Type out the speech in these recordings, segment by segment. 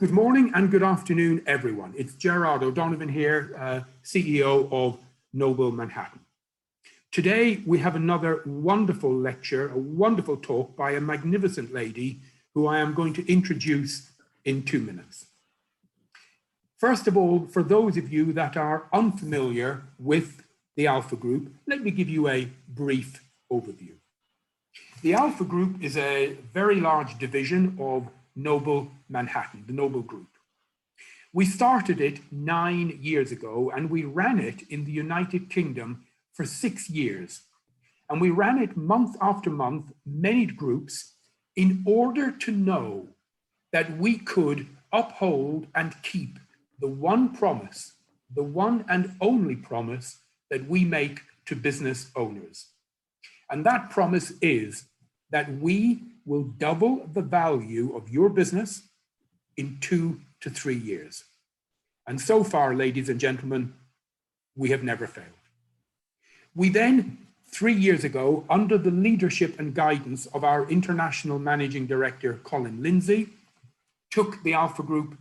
Good morning and good afternoon, everyone. It's Gerard O'Donovan here, CEO of Noble Manhattan. Today, we have another wonderful lecture, a wonderful talk by a magnificent lady who I am going to introduce in 2 minutes. First of all, for those of you that are unfamiliar with the Alpha Group, let me give you a brief overview. The Alpha Group is a very large division of Noble Manhattan, the Noble Group. We started it 9 years ago and we ran it in the United Kingdom for 6 years. And we ran it month after month, many groups, in order to know that we could uphold and keep the one promise, the one and only promise that we make to business owners. And that promise is that we will double the value of your business in 2 to 3 years. And so far, ladies and gentlemen, we have never failed. We then, 3 years ago, under the leadership and guidance of our international managing director, Colin Lindsay, took the Alpha Group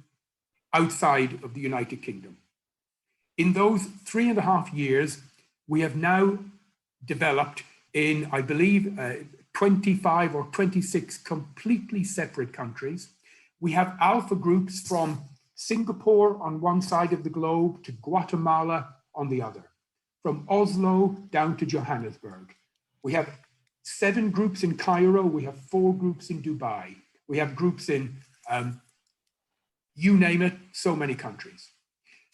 outside of the United Kingdom. In those 3.5 years, we have now developed in, I believe, 25 or 26 completely separate countries. We have Alpha Groups from Singapore on one side of the globe to Guatemala on the other, from Oslo down to Johannesburg. We have 7 groups in Cairo. We have 4 groups in Dubai. We have groups in, you name it, so many countries.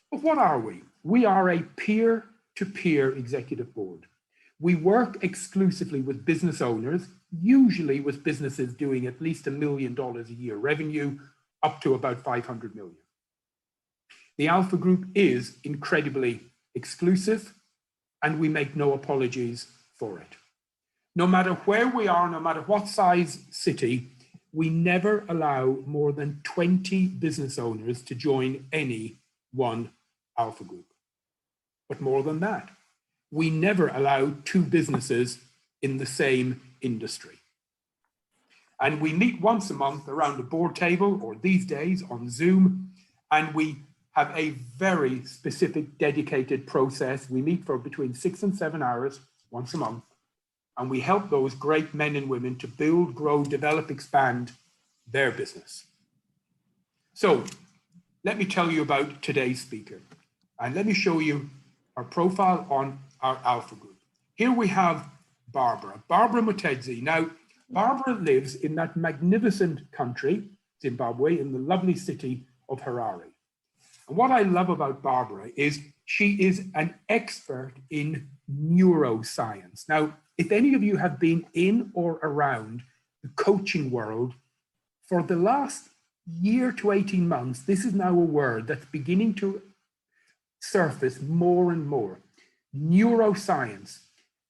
But what are we? We are a peer-to-peer executive board. We work exclusively with business owners, usually with businesses doing at least $1 million a year revenue, up to about 500 million. The Alpha Group is incredibly exclusive, and we make no apologies for it. No matter where we are, no matter what size city, we never allow more than 20 business owners to join any one Alpha Group. But more than that, we never allow 2 businesses in the same industry. And we meet once a month around a board table, or these days on Zoom, and we have a very specific, dedicated process. We meet for between 6 and 7 hours once a month, and we help those great men and women to build, grow, develop, expand their business. So let me tell you about today's speaker, and let me show you our profile on our Alpha Group. Here we have Barbara Mutedzi. Now, Barbara lives in that magnificent country, Zimbabwe, in the lovely city of Harare. And what I love about Barbara is she is an expert in neuroscience. Now, if any of you have been in or around the coaching world, for the last year to 18 months, this is now a word that's beginning to surface more and more. Neuroscience.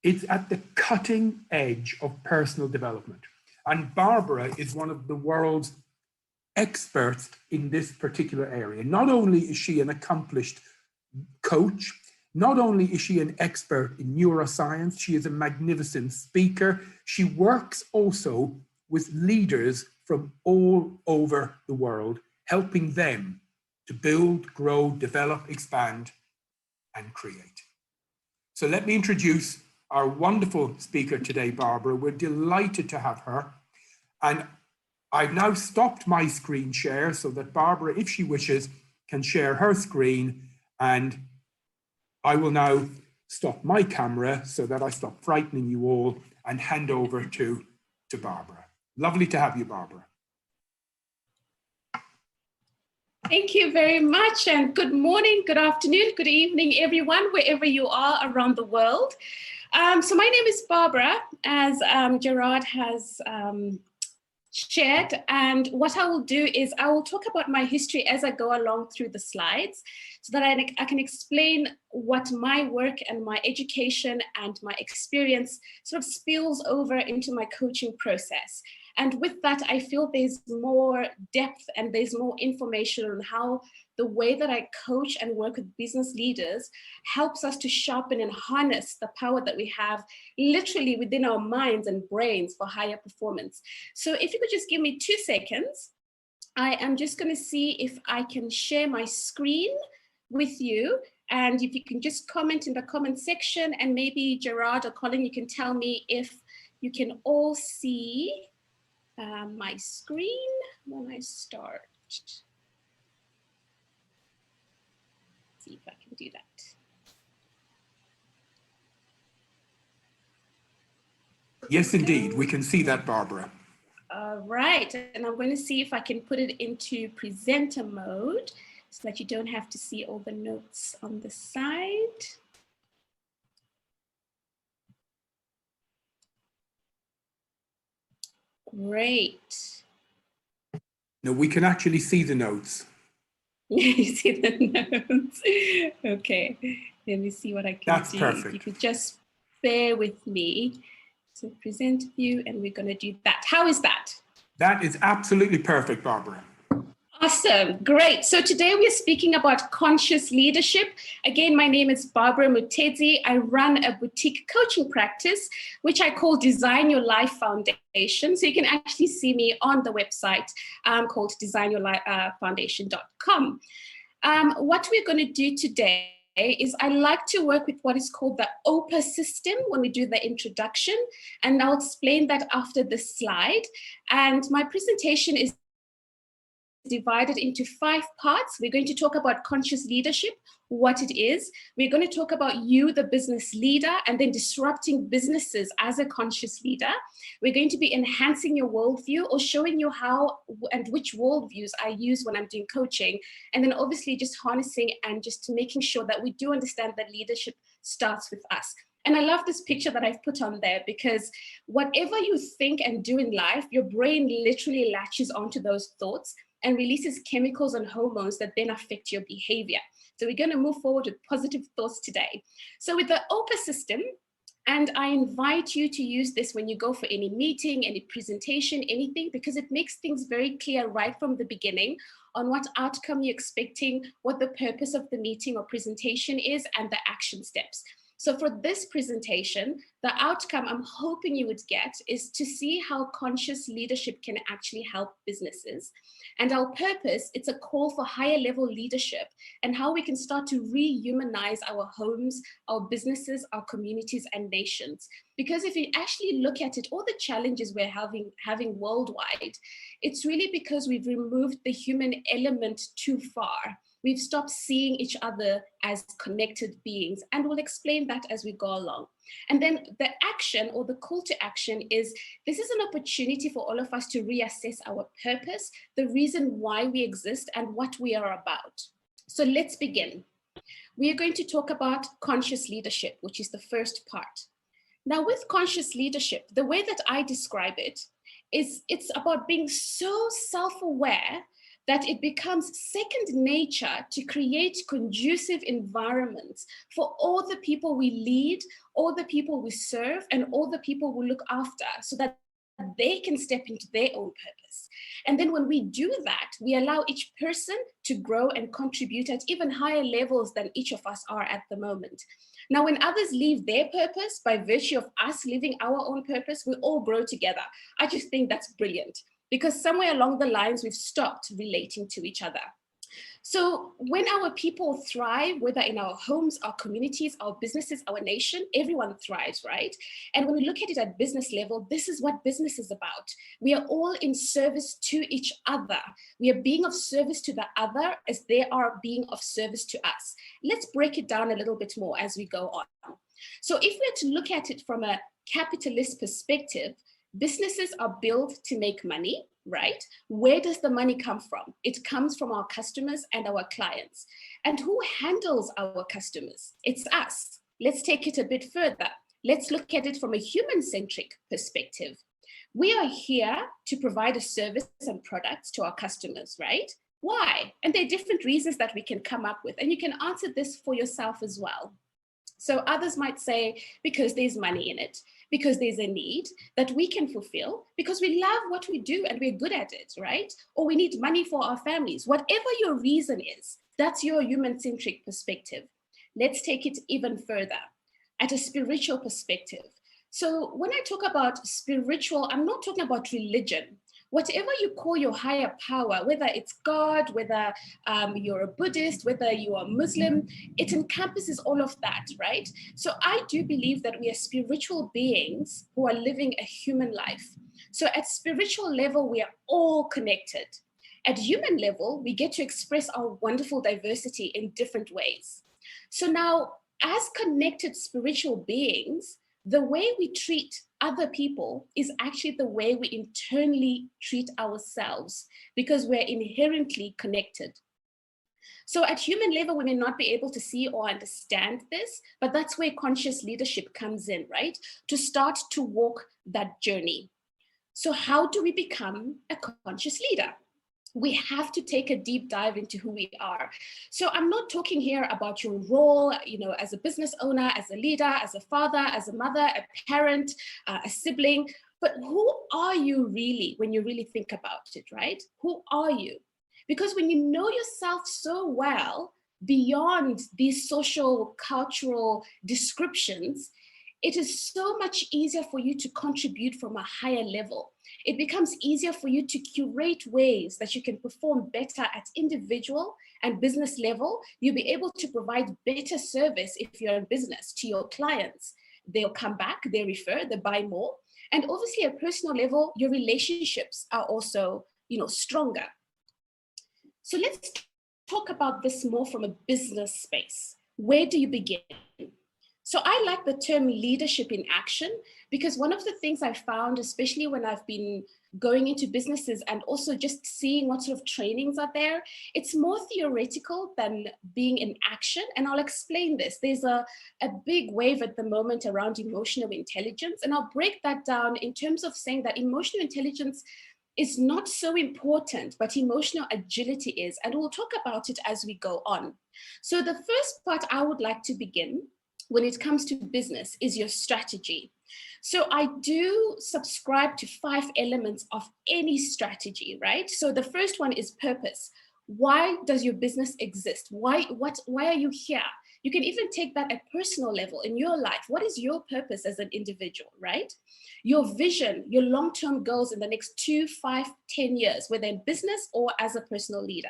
It's at the cutting edge of personal development. And Barbara is one of the world's experts in this particular area. Not only is she an accomplished coach, not only is she an expert in neuroscience, she is a magnificent speaker. She works also with leaders from all over the world, helping them to build, grow, develop, expand, and create. So let me introduce our wonderful speaker today, Barbara. We're delighted to have her. And I've now stopped my screen share so that Barbara, if she wishes, can share her screen. And I will now stop my camera so that I stop frightening you all and hand over to Barbara. Lovely to have you, Barbara. Thank you very much, and good morning, good afternoon, good evening, everyone, wherever you are around the world. So my name is Barbara, as Gerard has shared, and what I will do is I will talk about my history as I go along through the slides so that I can explain what my work and my education and my experience sort of spills over into my coaching process. And with that, I feel there's more depth and there's more information on how the way that I coach and work with business leaders helps us to sharpen and harness the power that we have literally within our minds and brains for higher performance. So if you could just give me 2 seconds, I am just going to see if I can share my screen with you. And if you can just comment in the comment section, and maybe Gerard or Colin, you can tell me if you can all see my screen when I start. See if I can do that. Yes, indeed. We can see that, Barbara. All right. And I'm going to see if I can put it into presenter mode so that you don't have to see all the notes on the side. Great. No, we can actually see the notes. You see the notes? Okay, let me see what I can That's do. perfect. If you could just bear with me. So present view, and we're going to do that. How is that? That is absolutely perfect, Barbara. Awesome, great. So today we're speaking about conscious leadership. Again, my name is Barbara Mutedzi. I run a boutique coaching practice, which I call Design Your Life Foundation. So you can actually see me on the website called designyourlifefoundation.com. What we're going to do today is I like to work with what is called the OPA system when we do the introduction, and I'll explain that after this slide. And my presentation is divided into 5 parts. We're going to talk about conscious leadership, what it is. We're going to talk about you, the business leader, and then disrupting businesses as a conscious leader. We're going to be enhancing your worldview or showing you how and which worldviews I use when I'm doing coaching. And then obviously just harnessing and just making sure that we do understand that leadership starts with us. And I love this picture that I've put on there, because whatever you think and do in life, your brain literally latches onto those thoughts and releases chemicals and hormones that then affect your behavior. So we're going to move forward with positive thoughts today. So with the OPA system, and I invite you to use this when you go for any meeting, any presentation, anything, because it makes things very clear right from the beginning on what outcome you're expecting, what the purpose of the meeting or presentation is, and the action steps. So for this presentation, the outcome I'm hoping you would get is to see how conscious leadership can actually help businesses. And our purpose, it's a call for higher level leadership and how we can start to rehumanize our homes, our businesses, our communities, and nations. Because if you actually look at it, all the challenges we're having worldwide, it's really because we've removed the human element too far. We've stopped seeing each other as connected beings, and we'll explain that as we go along. And then the action, or the call to action, is this is an opportunity for all of us to reassess our purpose, the reason why we exist, and what we are about. So let's begin. We are going to talk about conscious leadership, which is the first part. Now, with conscious leadership, the way that I describe it is it's about being so self-aware that it becomes second nature to create conducive environments for all the people we lead, all the people we serve, and all the people we look after, so that they can step into their own purpose. And then when we do that, we allow each person to grow and contribute at even higher levels than each of us are at the moment. Now, when others leave their purpose by virtue of us living our own purpose, we all grow together. I just think that's brilliant, because somewhere along the lines, we've stopped relating to each other. So when our people thrive, whether in our homes, our communities, our businesses, our nation, everyone thrives, right? And when we look at it at business level, this is what business is about. We are all in service to each other. We are being of service to the other as they are being of service to us. Let's break it down a little bit more as we go on. So if we're to look at it from a capitalist perspective, businesses are built to make money, right? Where does the money come from? It comes from our customers and our clients. And who handles our customers? It's us. Let's take it a bit further. Let's look at it from a human-centric perspective. We are here to provide a service and products to our customers, right? Why? And there are different reasons that we can come up with, and you can answer this for yourself as well. So others might say, because there's money in it, because there's a need that we can fulfill, because we love what we do and we're good at it, right? Or we need money for our families. Whatever your reason is, that's your human-centric perspective. Let's take it even further at a spiritual perspective. So when I talk about spiritual, I'm not talking about religion. whatever you call your higher power, whether it's God, whether you're a Buddhist, whether you are Muslim, it encompasses all of that, right? So I do believe that we are spiritual beings who are living a human life. So at spiritual level, we are all connected. At human level, we get to express our wonderful diversity in different ways. So now, as connected spiritual beings, the way we treat other people is actually the way we internally treat ourselves, because we're inherently connected. So at human level, we may not be able to see or understand this, but that's where conscious leadership comes in, right? To start to walk that journey. So how do we become a conscious leader? We have to take a deep dive into who we are. So I'm not talking here about your role, as a business owner, as a leader, as a father, as a mother, a parent, a sibling, but who are you really when you really think about it, right? Who are you? Because when you know yourself so well, beyond these social, cultural descriptions, it is so much easier for you to contribute from a higher level. It becomes easier for you to curate ways that you can perform better at individual and business level. You'll be able to provide better service if you're in business to your clients. They'll come back, they refer, they buy more. And obviously at personal level, your relationships are also, stronger. So let's talk about this more from a business space. Where do you begin? So I like the term leadership in action, because one of the things I found, especially when I've been going into businesses and also just seeing what sort of trainings are there, it's more theoretical than being in action. And I'll explain this. There's a big wave at the moment around emotional intelligence. And I'll break that down in terms of saying that emotional intelligence is not so important, but emotional agility is. And we'll talk about it as we go on. So the first part I would like to begin when it comes to business is your strategy. So I do subscribe to 5 elements of any strategy, right? So the first one is purpose. Why does your business exist? Why are you here? You can even take that at personal level in your life. What is your purpose as an individual, right? Your vision, your long-term goals in the next 2, 5, 10 years, whether in business or as a personal leader.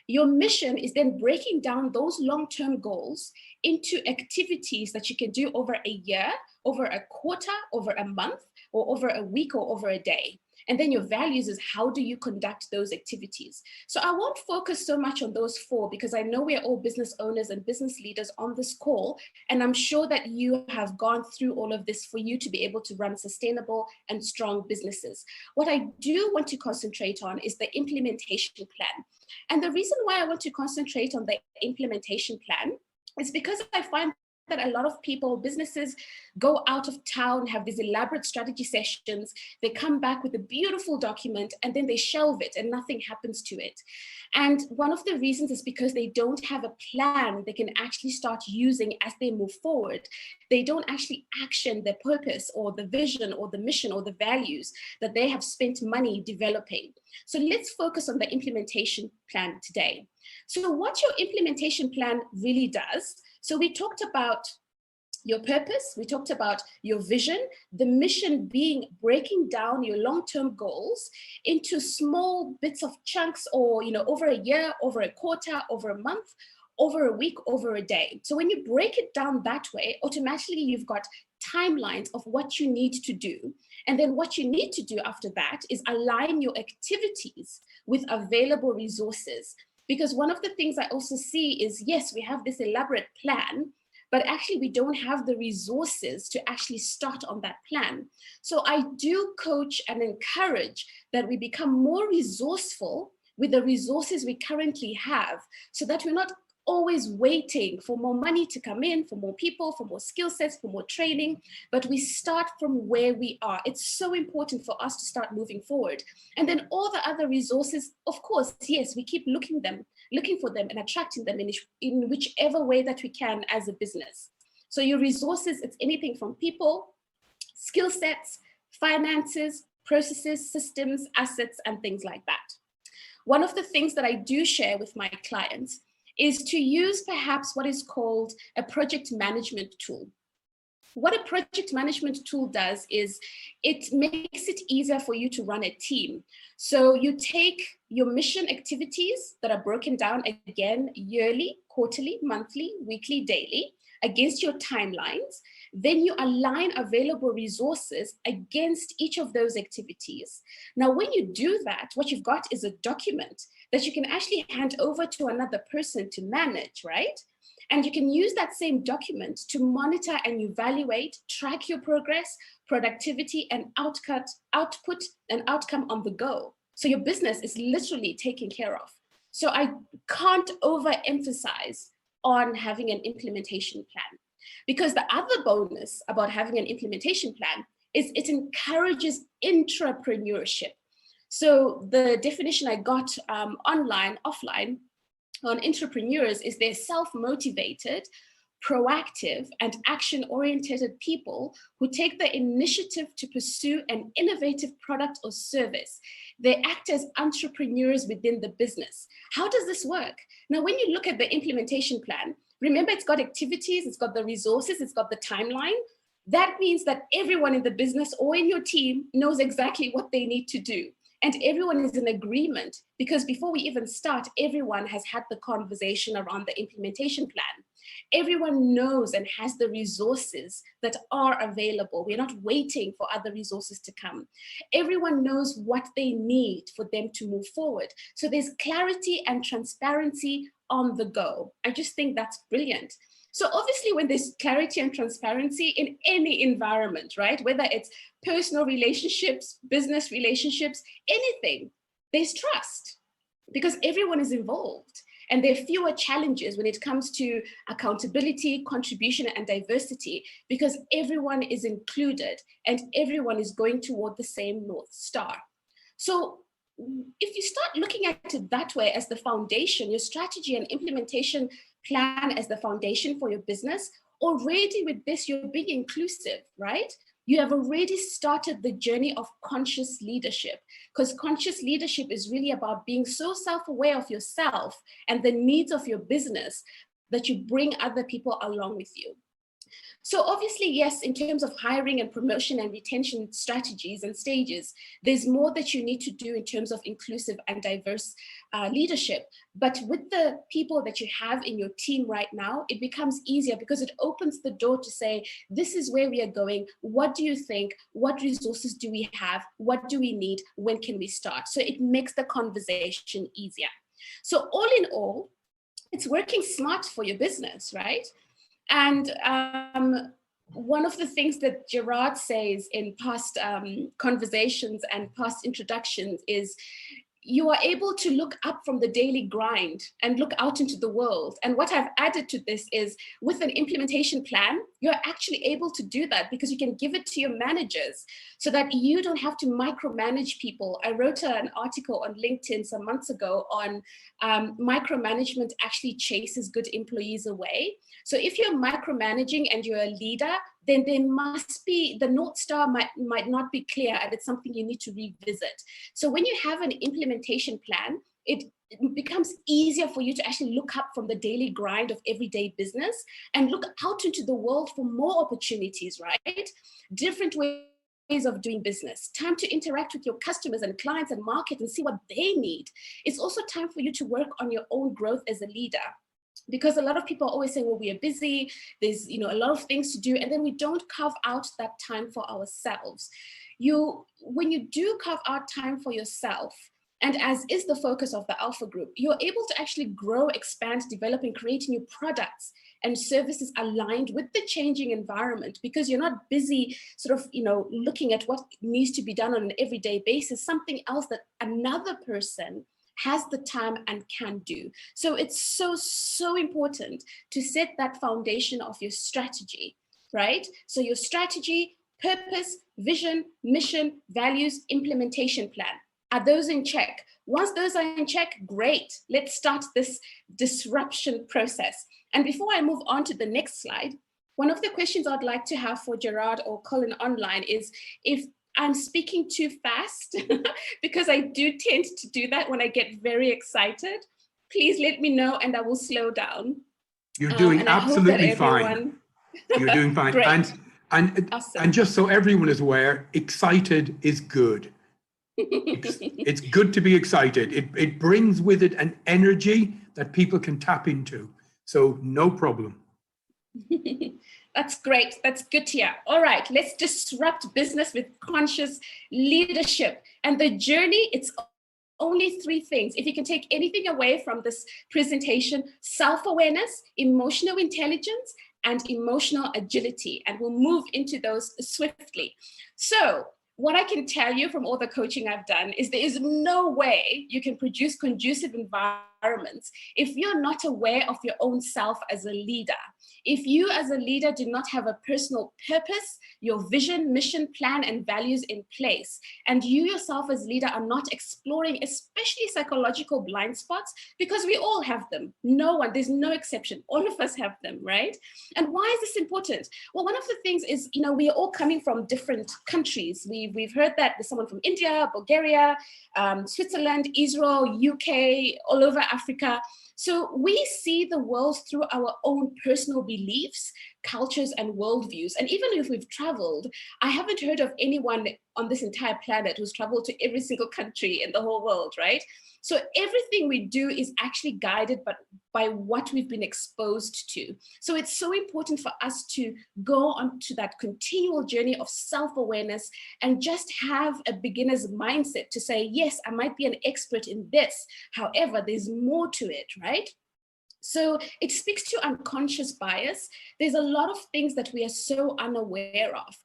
Your mission is then breaking down those long-term goals into activities that you can do over a year, over a quarter, over a month, or over a week, or over a day. And then your values is how do you conduct those activities? So I won't focus so much on those 4 because I know we're all business owners and business leaders on this call. And I'm sure that you have gone through all of this for you to be able to run sustainable and strong businesses. What I do want to concentrate on is the implementation plan. And the reason why I want to concentrate on the implementation plan is because I find that a lot of people, businesses, go out of town, have these elaborate strategy sessions, they come back with a beautiful document, and then they shelve it and nothing happens to it. And one of the reasons is because they don't have a plan they can actually start using as they move forward. They don't actually action their purpose or the vision or the mission or the values that they have spent money developing. So let's focus on the implementation plan today. So what your implementation plan really does, so we talked about your purpose, we talked about your vision, the mission being breaking down your long-term goals into small bits of chunks, or over a year, over a quarter, over a month, over a week, over a day. So when you break it down that way, automatically you've got timelines of what you need to do. And then what you need to do after that is align your activities with available resources. Because one of the things I also see is, yes, we have this elaborate plan, but actually we don't have the resources to actually start on that plan. So I do coach and encourage that we become more resourceful with the resources we currently have, so that we're not always waiting for more money to come in, for more people, for more skill sets, for more training, but we start from where we are. It's so important for us to start moving forward. And then all the other resources, of course, yes, we keep looking for them and attracting them in whichever way that we can as a business. So your resources, it's anything from people, skill sets, finances, processes, systems, assets, and things like that. One of the things that I do share with my clients is to use perhaps what is called a project management tool. what a project management tool does is it makes it easier for you to run a team. So you take your mission activities that are broken down again yearly, quarterly, monthly, weekly, daily against your timelines. Then you align available resources against each of those activities. Now, when you do that, what you've got is a document that you can actually hand over to another person to manage, right? And you can use that same document to monitor and evaluate, track your progress, productivity, and output and outcome on the go. So your business is literally taken care of. So I can't overemphasize on having an implementation plan, because the other bonus about having an implementation plan is it encourages intrapreneurship. So the definition I got offline on entrepreneurs is they're self-motivated, proactive, and action-oriented people who take the initiative to pursue an innovative product or service. They act as entrepreneurs within the business. How does this work? Now, when you look at the implementation plan, remember it's got activities, it's got the resources, it's got the timeline. That means that everyone in the business or in your team knows exactly what they need to do. And everyone is in agreement, because before we even start, everyone has had the conversation around the implementation plan. Everyone knows and has the resources that are available. We're not waiting for other resources to come. Everyone knows what they need for them to move forward. So there's clarity and transparency on the go. I just think that's brilliant. So obviously, when there's clarity and transparency in any environment, right, whether it's personal relationships, business relationships, anything, there's trust, because everyone is involved. And there are fewer challenges when it comes to accountability, contribution, and diversity, because everyone is included and everyone is going toward the same North Star. So if you start looking at it that way, as the foundation, your strategy and implementation plan as the foundation for your business, already with this, you're being inclusive, right? You have already started the journey of conscious leadership, because conscious leadership is really about being so self-aware of yourself and the needs of your business that you bring other people along with you. So obviously, yes, in terms of hiring and promotion and retention strategies and stages, there's more that you need to do in terms of inclusive and diverse leadership. But with the people that you have in your team right now, it becomes easier, because it opens the door to say, this is where we are going. What do you think? What resources do we have? What do we need? When can we start? So it makes the conversation easier. So all in all, it's working smart for your business, right? And one of the things that Gerard says in past conversations and past introductions is, you are able to look up from the daily grind and look out into the world. And what I've added to this is, with an implementation plan, you're actually able to do that, because you can give it to your managers so that you don't have to micromanage people. I wrote an article on LinkedIn some months ago on micromanagement actually chases good employees away. So if you're micromanaging and you're a leader, then there must be, the North Star might not be clear, and it's something you need to revisit. So when you have an implementation plan, it becomes easier for you to actually look up from the daily grind of everyday business and look out into the world for more opportunities, right? Different ways of doing business, time to interact with your customers and clients and market and see what they need. It's also time for you to work on your own growth as a leader. Because a lot of people are always saying, well, we are busy, there's a lot of things to do, and then we don't carve out that time for ourselves. When you do carve out time for yourself, and as is the focus of the Alpha Group, you're able to actually grow, expand, develop, and create new products and services aligned with the changing environment, because you're not busy sort of, looking at what needs to be done on an everyday basis, something else that another person has the time and can do. So it's so important to set that foundation of your strategy, right? So your strategy, purpose, vision, mission, values, implementation plan. Are those in check? Once those are in check, great. Let's start this disruption process. And before I move on to the next slide, one of the questions I'd like to have for Gerard or Colin online is, if I'm speaking too fast, because I do tend to do that when I get very excited, please let me know and I will slow down. You're doing absolutely fine. You're doing fine. Great. And And, Awesome. and just so everyone is aware, excited is good. It's good to be excited. It brings with it an energy that people can tap into. So no problem. That's great. That's good to hear. All right, let's disrupt business with conscious leadership. And the journey, it's only 3 things. If you can take anything away from this presentation: self-awareness, emotional intelligence, and emotional agility. And we'll move into those swiftly. So what I can tell you from all the coaching I've done is there is no way you can produce conducive environments if you're not aware of your own self as a leader. If you as a leader do not have a personal purpose, your vision, mission, plan, and values in place, and you yourself as leader are not exploring, especially psychological blind spots, because we all have them. No one, there's no exception. All of us have them, right? And why is this important? Well, one of the things is, we are all coming from different countries. We've heard that there's someone from India, Bulgaria, Switzerland, Israel, UK, all over Africa. So we see the world through our own personal beliefs, cultures, and worldviews. And even if we've traveled, I haven't heard of anyone on this entire planet who's traveled to every single country in the whole world, right? So everything we do is actually guided by what we've been exposed to. So it's so important for us to go on to that continual journey of self-awareness and just have a beginner's mindset to say, yes, I might be an expert in this. However, there's more to it, right? So it speaks to unconscious bias. There's a lot of things that we are so unaware of.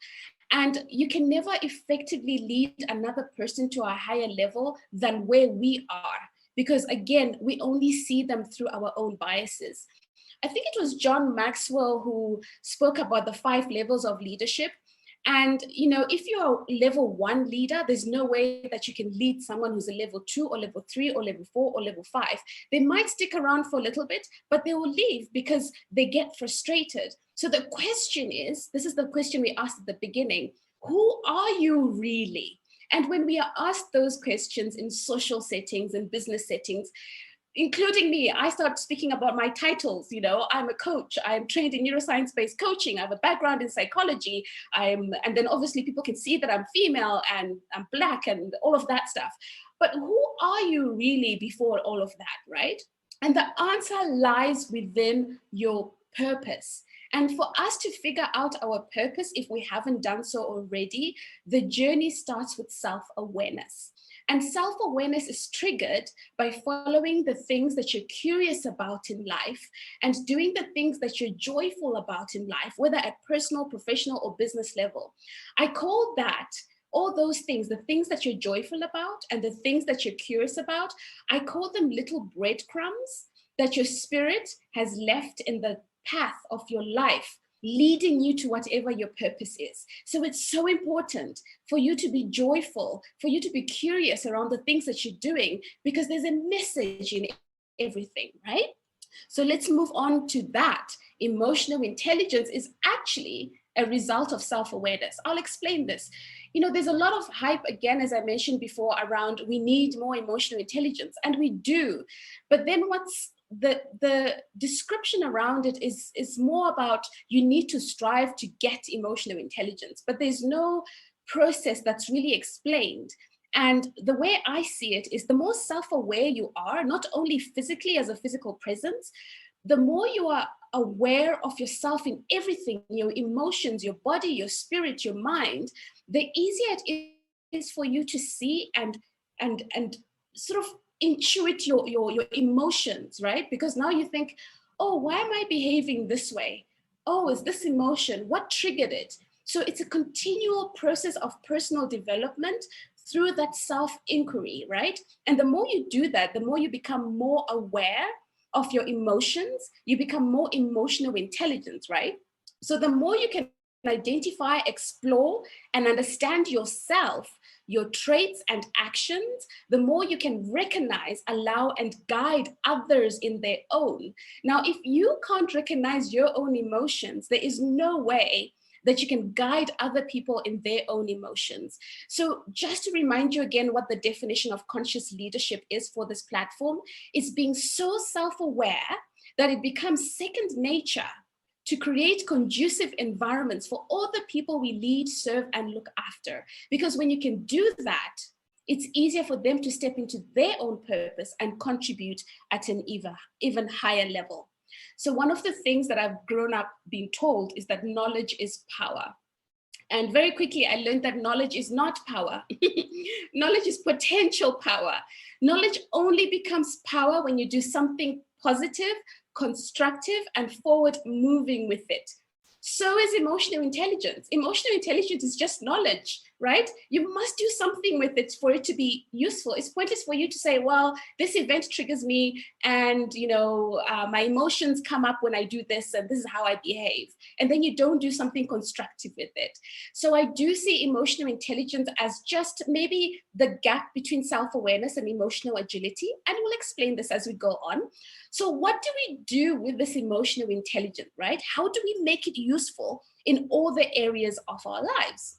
And you can never effectively lead another person to a higher level than where we are, because again, we only see them through our own biases. I think it was John Maxwell who spoke about the 5 levels of leadership. And if you're a level 1 leader, there's no way that you can lead someone who's a level 2 or level 3 or level 4 or level 5. They might stick around for a little bit, but they will leave because they get frustrated. So the question is, this is the question we asked at the beginning: who are you really? And when we are asked those questions in social settings and business settings, including me, I start speaking about my titles. I'm a coach. I'm trained in neuroscience-based coaching. I have a background in psychology. And then obviously people can see that I'm female and I'm Black and all of that stuff. But who are you really before all of that, right? And the answer lies within your purpose. And for us to figure out our purpose, if we haven't done so already, the journey starts with self-awareness. And self-awareness is triggered by following the things that you're curious about in life and doing the things that you're joyful about in life, whether at personal, professional, or business level. I call that all those things, the things that you're joyful about and the things that you're curious about, I call them little breadcrumbs that your spirit has left in the path of your life, leading you to whatever your purpose is. So it's so important for you to be joyful, for you to be curious around the things that you're doing, because there's a message in everything, right? So let's move on to that. Emotional intelligence is actually a result of self-awareness. I'll explain this. There's a lot of hype, again, as I mentioned before, around we need more emotional intelligence, and we do. But then what's the description around it is more about you need to strive to get emotional intelligence, but there's no process that's really explained. And the way I see it is the more self-aware you are, not only physically as a physical presence, the more you are aware of yourself in everything, your emotions, your body, your spirit, your mind, the easier it is for you to see and sort of intuit your emotions, right? Because now you think, oh, why am I behaving this way? Oh, is this emotion? What triggered it? So it's a continual process of personal development through that self-inquiry, right? And the more you do that, the more you become more aware of your emotions, you become more emotional intelligent, right? So the more you can identify, explore, and understand yourself, your traits and actions, the more you can recognize, allow, and guide others in their own. Now, if you can't recognize your own emotions, there is no way that you can guide other people in their own emotions. So just to remind you again what the definition of conscious leadership is for this platform, is being so self-aware that it becomes second nature to create conducive environments for all the people we lead, serve, and look after. Because when you can do that, it's easier for them to step into their own purpose and contribute at an even higher level. So one of the things that I've grown up being told is that knowledge is power. And very quickly, I learned that knowledge is not power. Knowledge is potential power. Knowledge only becomes power when you do something positive, constructive, and forward moving with it. So is emotional intelligence. Emotional intelligence is just knowledge, right? You must do something with it for it to be useful. It's pointless for you to say, well, this event triggers me and, my emotions come up when I do this and this is how I behave. And then you don't do something constructive with it. So I do see emotional intelligence as just maybe the gap between self-awareness and emotional agility. And we'll explain this as we go on. So what do we do with this emotional intelligence, right? How do we make it useful in all the areas of our lives?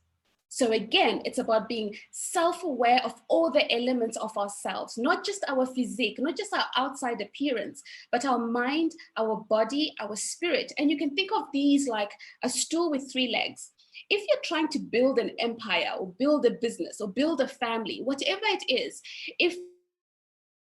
So again, it's about being self-aware of all the elements of ourselves, not just our physique, not just our outside appearance, but our mind, our body, our spirit. And you can think of these like a stool with 3 legs. If you're trying to build an empire or build a business or build a family, whatever it is, if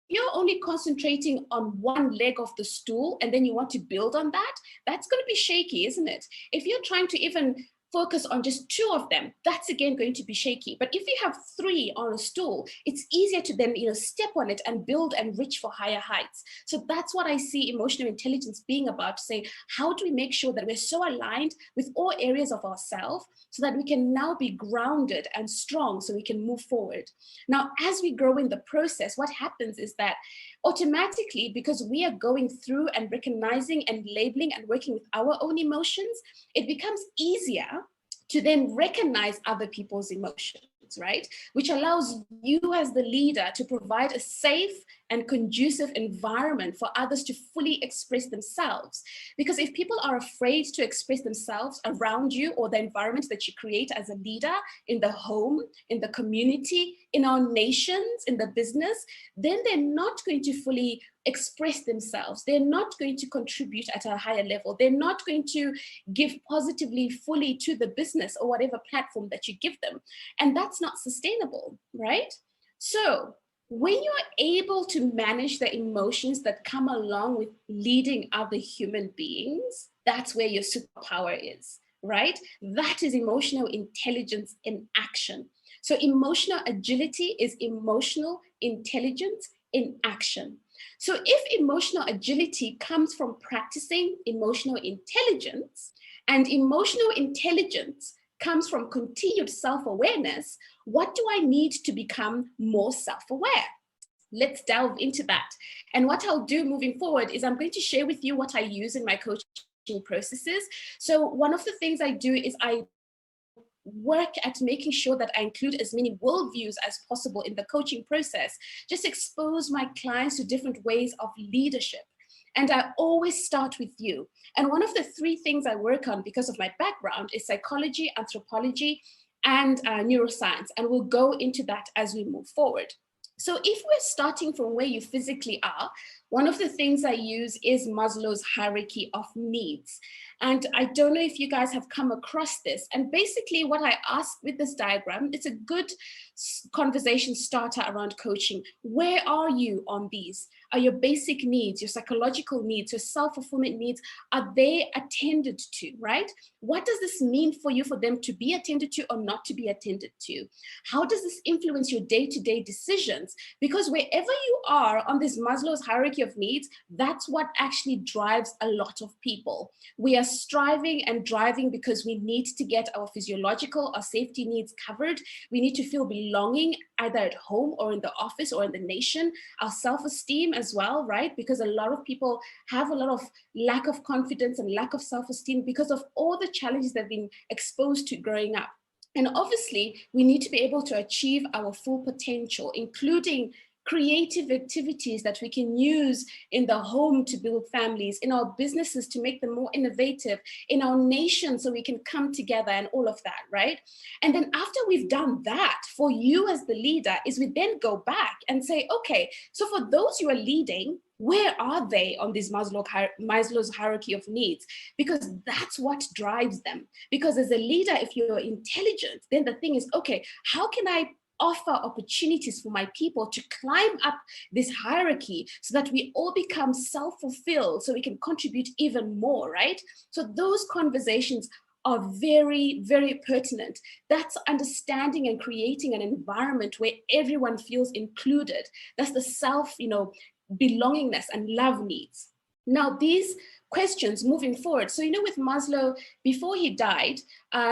you're only concentrating on one leg of the stool and then you want to build on that, that's going to be shaky, isn't it? If you're trying to even focus on just 2 of them, that's again going to be shaky. But if you have 3 on a stool, it's easier to then step on it and build and reach for higher heights. So that's what I see emotional intelligence being about, saying, how do we make sure that we're so aligned with all areas of ourselves so that we can now be grounded and strong so we can move forward. Now, as we grow in the process, what happens is that automatically, because we are going through and recognizing and labeling and working with our own emotions, it becomes easier to then recognize other people's emotions, right? Which allows you as the leader to provide a safe and conducive environment for others to fully express themselves. Because if people are afraid to express themselves around you or the environment that you create as a leader in the home, in the community, in our nations, in the business, then they're not going to fully express themselves. They're not going to contribute at a higher level. They're not going to give positively fully to the business or whatever platform that you give them. And that's not sustainable, right? So when you are able to manage the emotions that come along with leading other human beings, that's where your superpower is, right? That is emotional intelligence in action. So emotional agility is emotional intelligence in action. So if emotional agility comes from practicing emotional intelligence, and emotional intelligence comes from continued self-awareness, what do I need to become more self-aware? Let's delve into that. And what I'll do moving forward is I'm going to share with you what I use in my coaching processes. So one of the things I do is I work at making sure that I include as many worldviews as possible in the coaching process, just expose my clients to different ways of leadership. And I always start with you. And one of the 3 things I work on because of my background is psychology, anthropology, and neuroscience. And we'll go into that as we move forward. So if we're starting from where you physically are, one of the things I use is Maslow's hierarchy of needs. And I don't know if you guys have come across this. And basically what I ask with this diagram, it's a good conversation starter around coaching. Where are you on these? Are your basic needs, your psychological needs, your self-fulfillment needs, are they attended to, right? What does this mean for you for them to be attended to or not to be attended to? How does this influence your day-to-day decisions? Because wherever you are on this Maslow's hierarchy of needs, that's what actually drives a lot of people. We are striving and driving because we need to get our physiological or safety needs covered. We need to feel belonging either at home or in the office or in the nation. Our self-esteem as well, right? Because a lot of people have a lot of lack of confidence and lack of self-esteem because of all the challenges they've been exposed to growing up. And obviously, we need to be able to achieve our full potential, including creative activities that we can use in the home to build families, in our businesses to make them more innovative, in our nation so we can come together and all of that, right? And then after we've done that, for you as the leader, is we then go back and say, okay, so for those you are leading, Where are they on this Maslow's hierarchy of needs? Because that's what drives them. Because as a leader, if you're intelligent, then the thing is, okay, how can I offer opportunities for my people to climb up this hierarchy so that we all become self-fulfilled, so we can contribute even more, right? So those conversations are very, very pertinent. That's understanding and creating an environment where everyone feels included. That's the self, belongingness and love needs. Now, these questions moving forward. So, with Maslow, before he died,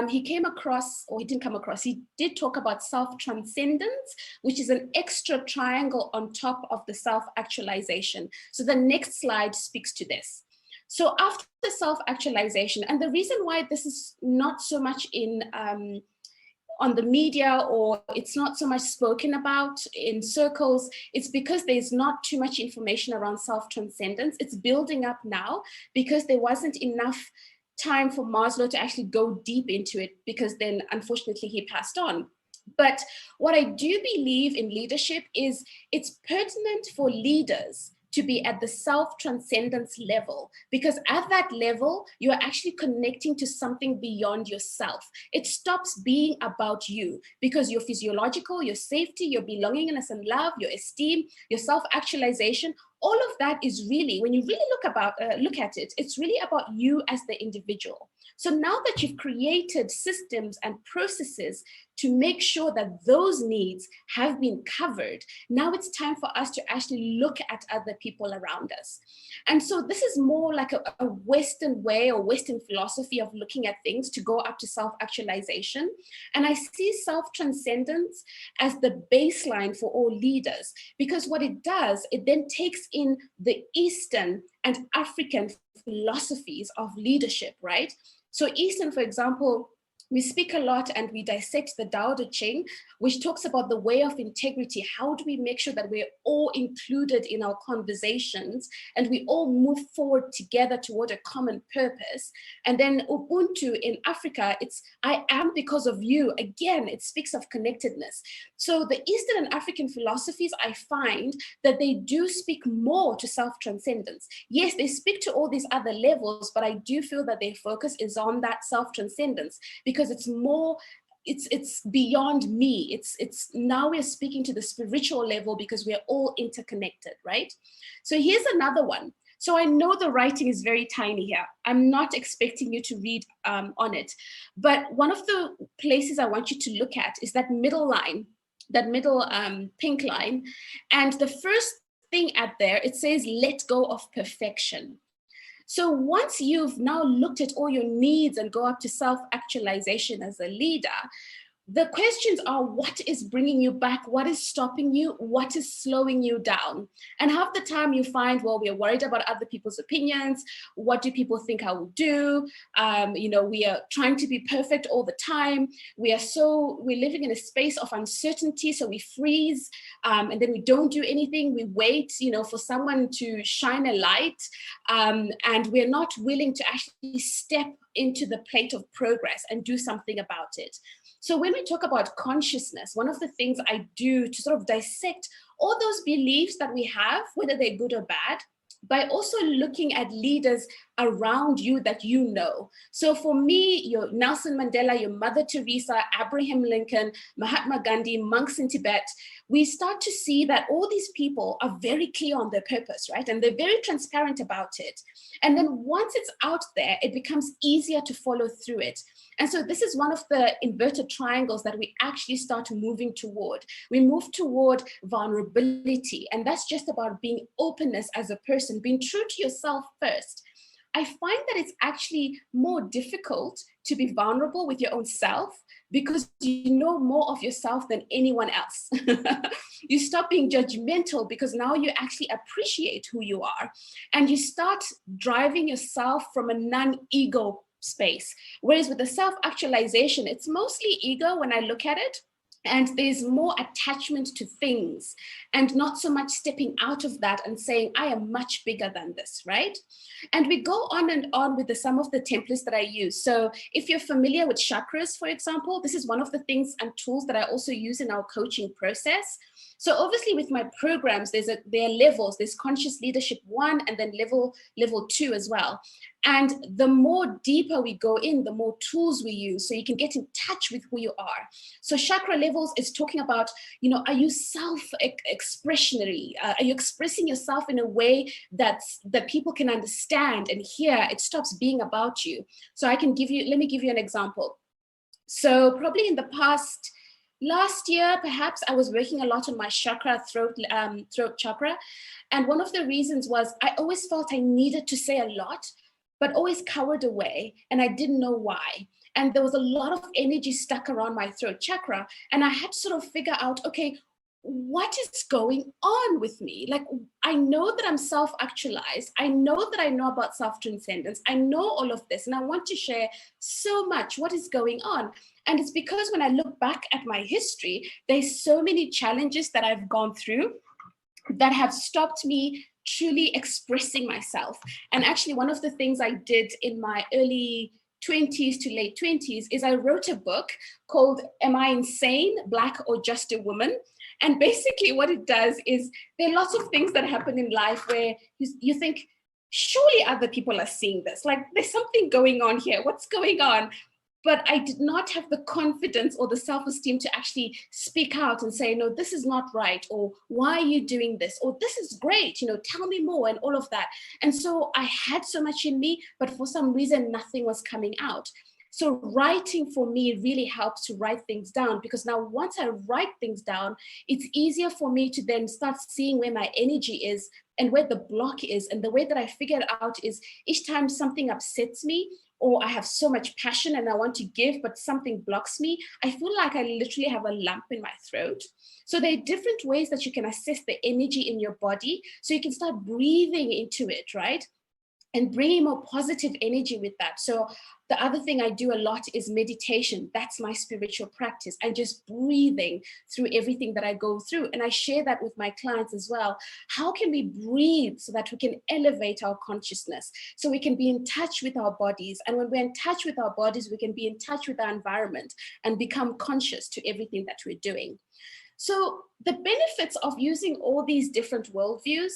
he came across, or he didn't come across, he did talk about self-transcendence, which is an extra triangle on top of the self-actualization. So the next slide speaks to this. So after self-actualization, and the reason why this is not so much in on the media, or it's not so much spoken about in circles, it's because there's not too much information around self-transcendence. It's building up now because there wasn't enough time for Maslow to actually go deep into it, because then unfortunately he passed on. But what I do believe in leadership is it's pertinent for leaders to be at the self-transcendence level, because at that level, you are actually connecting to something beyond yourself. It stops being about you, because your physiological, your safety, your belongingness and love, your esteem, your self-actualization, all of that is really, when you really look at it, it's really about you as the individual. So now that you've created systems and processes to make sure that those needs have been covered, now it's time for us to actually look at other people around us. And so this is more like a Western way or Western philosophy of looking at things to go up to self-actualization. And I see self-transcendence as the baseline for all leaders, because what it does, it then takes in the Eastern and African philosophies of leadership, right? So Eastern, for example, we speak a lot and we dissect the Tao Te Ching, which talks about the way of integrity. How do we make sure that we're all included in our conversations and we all move forward together toward a common purpose? And then Ubuntu in Africa, it's I am because of you. Again, it speaks of connectedness. So the Eastern and African philosophies, I find that they do speak more to self-transcendence. Yes, they speak to all these other levels, but I do feel that their focus is on that self-transcendence, because it's more, it's beyond me. It's now we're speaking to the spiritual level because we're all interconnected, right? So here's another one. So I know the writing is very tiny here. I'm not expecting you to read on it, but one of the places I want you to look at is that middle line, that middle pink line. And the first thing at there, it says, let go of perfection. So once you've now looked at all your needs and go up to self-actualization as a leader, the questions are, what is bringing you back? What is stopping you? What is slowing you down? And half the time you find, well, we're worried about other people's opinions. What do people think I will do? We are trying to be perfect all the time. We're living in a space of uncertainty. So we freeze and then we don't do anything. We wait, for someone to shine a light. And we're not willing to actually step into the plate of progress and do something about it. So when we talk about consciousness, one of the things I do to sort of dissect all those beliefs that we have, whether they're good or bad, by also looking at leaders around you that you know. So for me, your Nelson Mandela, your Mother Teresa, Abraham Lincoln, Mahatma Gandhi, monks in Tibet, we start to see that all these people are very clear on their purpose, right? And they're very transparent about it. And then once it's out there, it becomes easier to follow through it. And so this is one of the inverted triangles that we actually start moving toward. We move toward vulnerability, and that's just about being openness as a person, being true to yourself first. I find that it's actually more difficult to be vulnerable with your own self because you know more of yourself than anyone else. You stop being judgmental because now you actually appreciate who you are, and you start driving yourself from a non-ego space. Whereas with the self-actualization, it's mostly ego when I look at it. And there's more attachment to things and not so much stepping out of that and saying, I am much bigger than this, right? And we go on and on with some of the templates that I use. So if you're familiar with chakras, for example, this is one of the things and tools that I also use in our coaching process. So obviously with my programs, there are levels. There's conscious leadership 1 and then level 2 as well. And the more deeper we go in, the more tools we use so you can get in touch with who you are. So chakra levels is talking about, are you self-expressionary? Are you expressing yourself in a way that people can understand and hear? It stops being about you. So let me give you an example. So probably in the last year, perhaps, I was working a lot on my throat chakra. And one of the reasons was I always felt I needed to say a lot, but always cowered away, and I didn't know why. And there was a lot of energy stuck around my throat chakra, and I had to sort of figure out, okay, what is going on with me? Like, I know that I'm self-actualized. I know that I know about self-transcendence. I know all of this, and I want to share so much what is going on. And it's because when I look back at my history, there's so many challenges that I've gone through that have stopped me truly expressing myself. And actually, one of the things I did in my early 20s to late 20s is I wrote a book called Am I Insane, Black or Just a Woman? And basically what it does is there are lots of things that happen in life where you think, surely other people are seeing this. Like, there's something going on here. What's going on? But I did not have the confidence or the self-esteem to actually speak out and say, no, this is not right, or why are you doing this? Or this is great, tell me more, and all of that. And so I had so much in me, but for some reason, nothing was coming out. So writing for me really helps to write things down, because now once I write things down, it's easier for me to then start seeing where my energy is and where the block is. And the way that I figured out is each time something upsets me, or I have so much passion and I want to give, but something blocks me, I feel like I literally have a lump in my throat. So there are different ways that you can assess the energy in your body, so you can start breathing into it, right? And bringing more positive energy with that. So the other thing I do a lot is meditation. That's my spiritual practice. And just breathing through everything that I go through. And I share that with my clients as well. How can we breathe so that we can elevate our consciousness, so we can be in touch with our bodies? And when we're in touch with our bodies, we can be in touch with our environment and become conscious to everything that we're doing. So the benefits of using all these different worldviews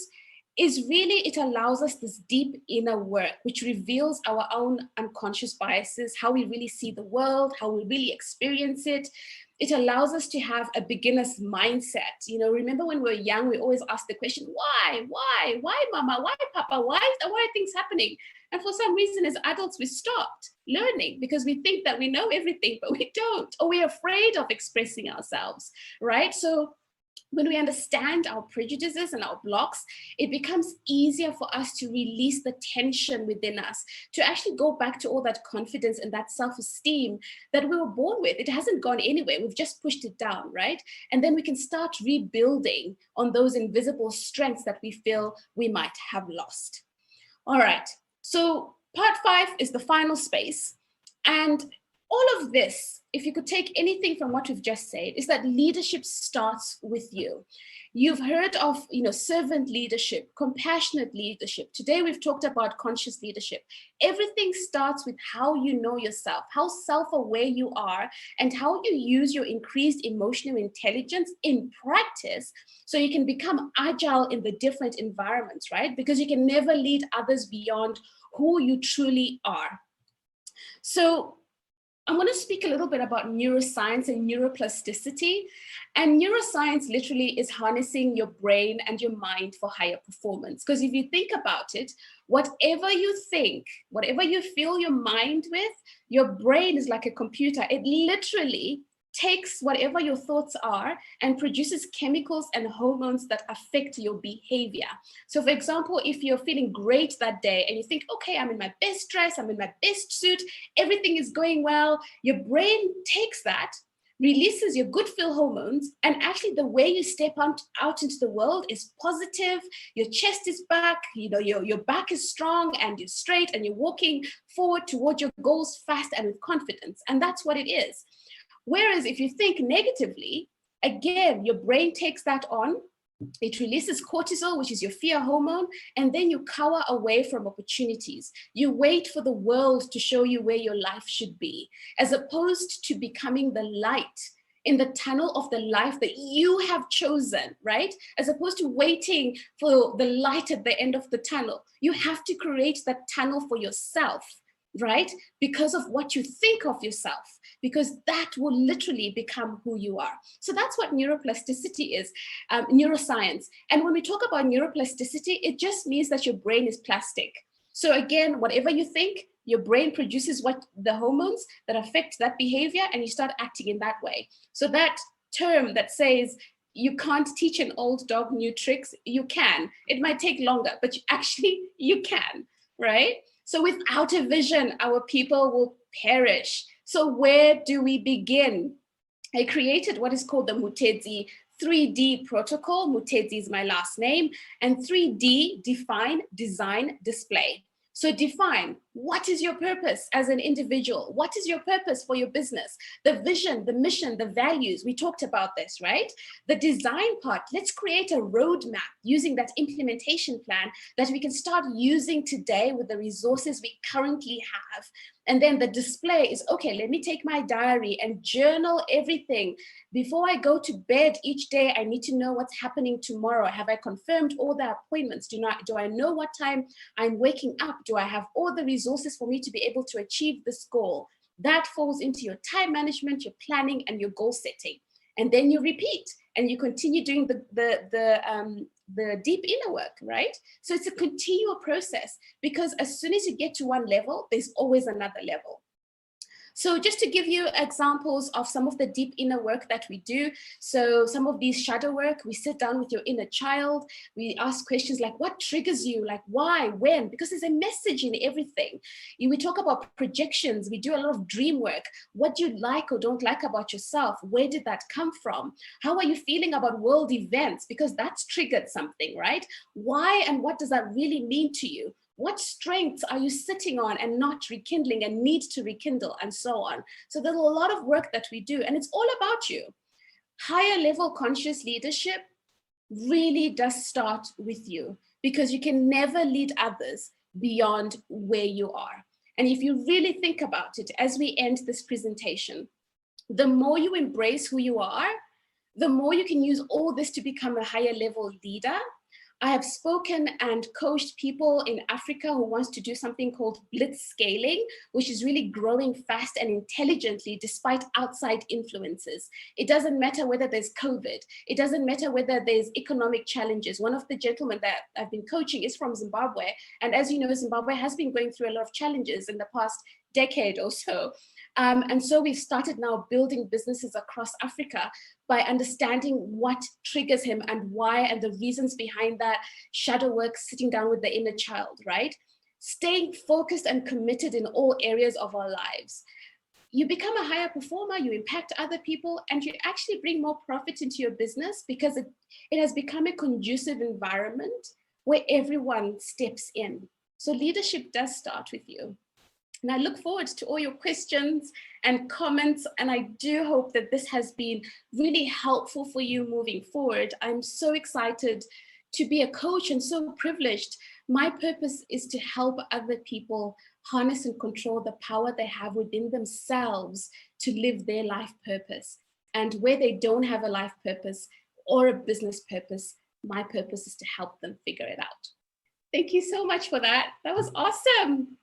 is really, it allows us this deep inner work, which reveals our own unconscious biases, how we really see the world, how we really experience it. It allows us to have a beginner's mindset. Remember when we were young, we always asked the question, why mama, why papa, why are things happening? And for some reason, as adults, we stopped learning because we think that we know everything, but we don't, or we're afraid of expressing ourselves, right? So when we understand our prejudices and our blocks, it becomes easier for us to release the tension within us, to actually go back to all that confidence and that self-esteem that we were born with. It hasn't gone anywhere. We've just pushed it down, right? And then we can start rebuilding on those invisible strengths that we feel we might have lost. All right. So part 5 is the final space. And all of this, if you could take anything from what we've just said, is that leadership starts with you. You've heard of, servant leadership, compassionate leadership. Today, we've talked about conscious leadership. Everything starts with how you know yourself, how self-aware you are, and how you use your increased emotional intelligence in practice so you can become agile in the different environments, right? Because you can never lead others beyond who you truly are. So I'm going to speak a little bit about neuroscience and neuroplasticity. And neuroscience literally is harnessing your brain and your mind for higher performance. Because if you think about it, whatever you think, whatever you fill your mind with, your brain is like a computer. It literally takes whatever your thoughts are and produces chemicals and hormones that affect your behavior. So for example, if you're feeling great that day and you think, okay, I'm in my best dress, I'm in my best suit, everything is going well, your brain takes that, releases your good feel hormones, and actually the way you step out into the world is positive, your chest is back, your back is strong and you're straight and you're walking forward towards your goals fast and with confidence. And that's what it is. Whereas if you think negatively, again, your brain takes that on, it releases cortisol, which is your fear hormone, and then you cower away from opportunities. You wait for the world to show you where your life should be, as opposed to becoming the light in the tunnel of the life that you have chosen, right? As opposed to waiting for the light at the end of the tunnel. You have to create that tunnel for yourself, right? Because of what you think of yourself, because that will literally become who you are. So that's what neuroplasticity is, neuroscience. And when we talk about neuroplasticity, it just means that your brain is plastic. So again, whatever you think, your brain produces what the hormones that affect that behavior, and you start acting in that way. So that term that says you can't teach an old dog new tricks, you can. It might take longer, but you can, right? So without a vision, our people will perish. So where do we begin? I created what is called the Mutedzi 3D protocol. Mutedzi is my last name. And 3D, define, design, display. So define, what is your purpose as an individual? What is your purpose for your business? The vision, the mission, the values, we talked about this, right? The design part, let's create a roadmap using that implementation plan that we can start using today with the resources we currently have. And then the display is, okay, let me take my diary and journal everything. Before I go to bed each day, I need to know what's happening tomorrow. Have I confirmed all the appointments? Do I know what time I'm waking up? Do I have all the resources for me to be able to achieve this goal? That falls into your time management, your planning, and your goal setting. And then you repeat and you continue doing the deep inner work, right? So it's a continual process, because as soon as you get to one level, there's always another level. So just to give you examples of some of the deep inner work that we do. So some of these shadow work, we sit down with your inner child. We ask questions like, what triggers you? Like, why, when? Because there's a message in everything. We talk about projections. We do a lot of dream work. What do you like or don't like about yourself? Where did that come from? How are you feeling about world events? Because that's triggered something, right? Why and what does that really mean to you? What strengths are you sitting on and not rekindling and need to rekindle, and so on. So there's a lot of work that we do, and it's all about you. Higher level conscious leadership really does start with you, because you can never lead others beyond where you are. And if you really think about it, as we end this presentation, the more you embrace who you are, the more you can use all this to become a higher level leader. I have spoken and coached people in Africa who wants to do something called blitz scaling, which is really growing fast and intelligently despite outside influences. It doesn't matter whether there's COVID. It doesn't matter whether there's economic challenges. One of the gentlemen that I've been coaching is from Zimbabwe. And as you know, Zimbabwe has been going through a lot of challenges in the past decade or so. And so we've started now building businesses across Africa by understanding what triggers him and why, and the reasons behind that. Shadow work, sitting down with the inner child, right? Staying focused and committed in all areas of our lives. You become a higher performer, you impact other people, and you actually bring more profit into your business, because it has become a conducive environment where everyone steps in. So leadership does start with you. And I look forward to all your questions and comments, and I do hope that this has been really helpful for you moving forward. I'm so excited to be a coach and so privileged. My purpose is to help other people harness and control the power they have within themselves to live their life purpose. And where they don't have a life purpose or a business purpose, my purpose is to help them figure it out. Thank you so much for that. That was awesome.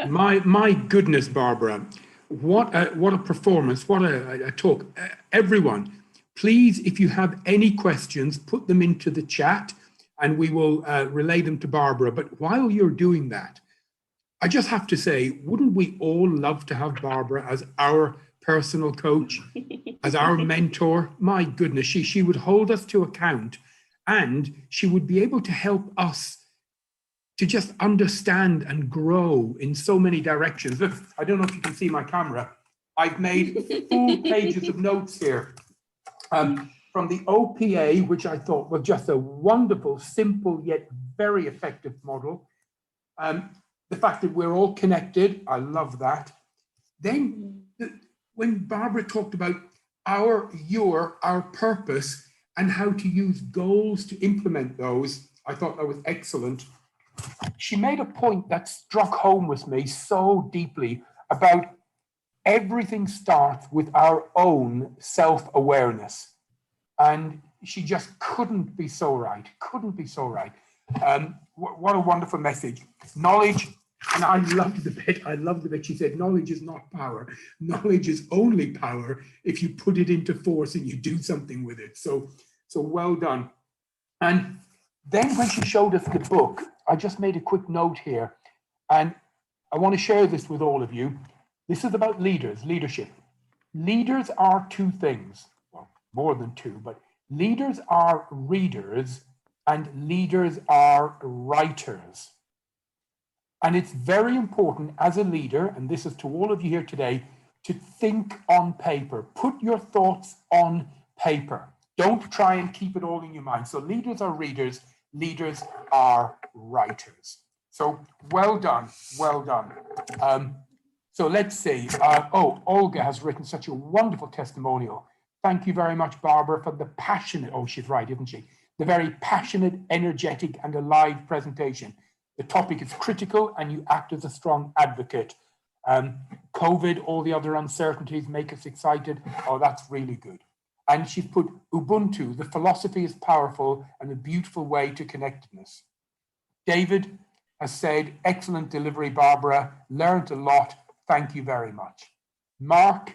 My goodness, Barbara, what a performance, what a talk. Everyone, please, if you have any questions, put them into the chat and we will relay them to Barbara. But while you're doing that, I just have to say, wouldn't we all love to have Barbara as our personal coach, as our mentor? My goodness, she would hold us to account, and she would be able to help us to just understand and grow in so many directions. Look, I don't know if you can see my camera. I've made full pages of notes here from the OPA, which I thought was just a wonderful, simple, yet very effective model. The fact that we're all connected, I love that. Then when Barbara talked about our purpose and how to use goals to implement those, I thought that was excellent. She made a point that struck home with me so deeply about everything starts with our own self-awareness. And she just couldn't be so right, couldn't be so right. What a wonderful message. Knowledge, and I loved the bit she said, knowledge is not power. Knowledge is only power if you put it into force and you do something with it. So well done. And then when she showed us the book, I just made a quick note here, and I want to share this with all of you. This is about leadership. Leaders are two things, well, more than two, but leaders are readers and leaders are writers. And it's very important as a leader, and this is to all of you here today, to think on paper. Put your thoughts on paper. Don't try and keep it all in your mind. So leaders are readers, leaders are writers. So well done, well done. So let's see. Olga has written such a wonderful testimonial. Thank you very much, Barbara, for the passionate, oh, she's right, isn't she? The very passionate, energetic, and alive presentation. The topic is critical, and you act as a strong advocate. COVID, all the other uncertainties make us excited. Oh, that's really good. And she's put Ubuntu, the philosophy is powerful and a beautiful way to connectedness. David has said, excellent delivery, Barbara. Learned a lot. Thank you very much. Mark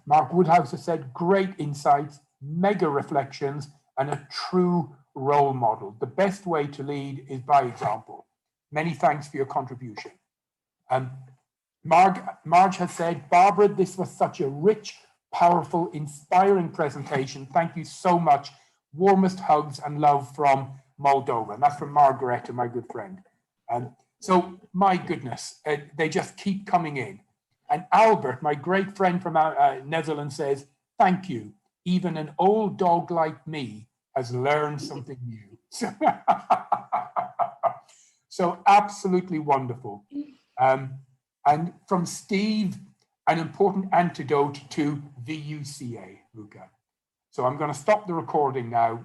Woodhouse has said, great insights, mega reflections, and a true role model. The best way to lead is by example. Many thanks for your contribution. Marge has said, Barbara, this was such a rich, powerful, inspiring presentation. Thank you so much. Warmest hugs and love from Moldova. And that's from Margareta, my good friend. So my goodness, they just keep coming in. And Albert, my great friend from Netherlands, says, thank you. Even an old dog like me has learned something new. So absolutely wonderful. And from Steve, an important antidote to VUCA, VUCA. So I'm going to stop the recording now.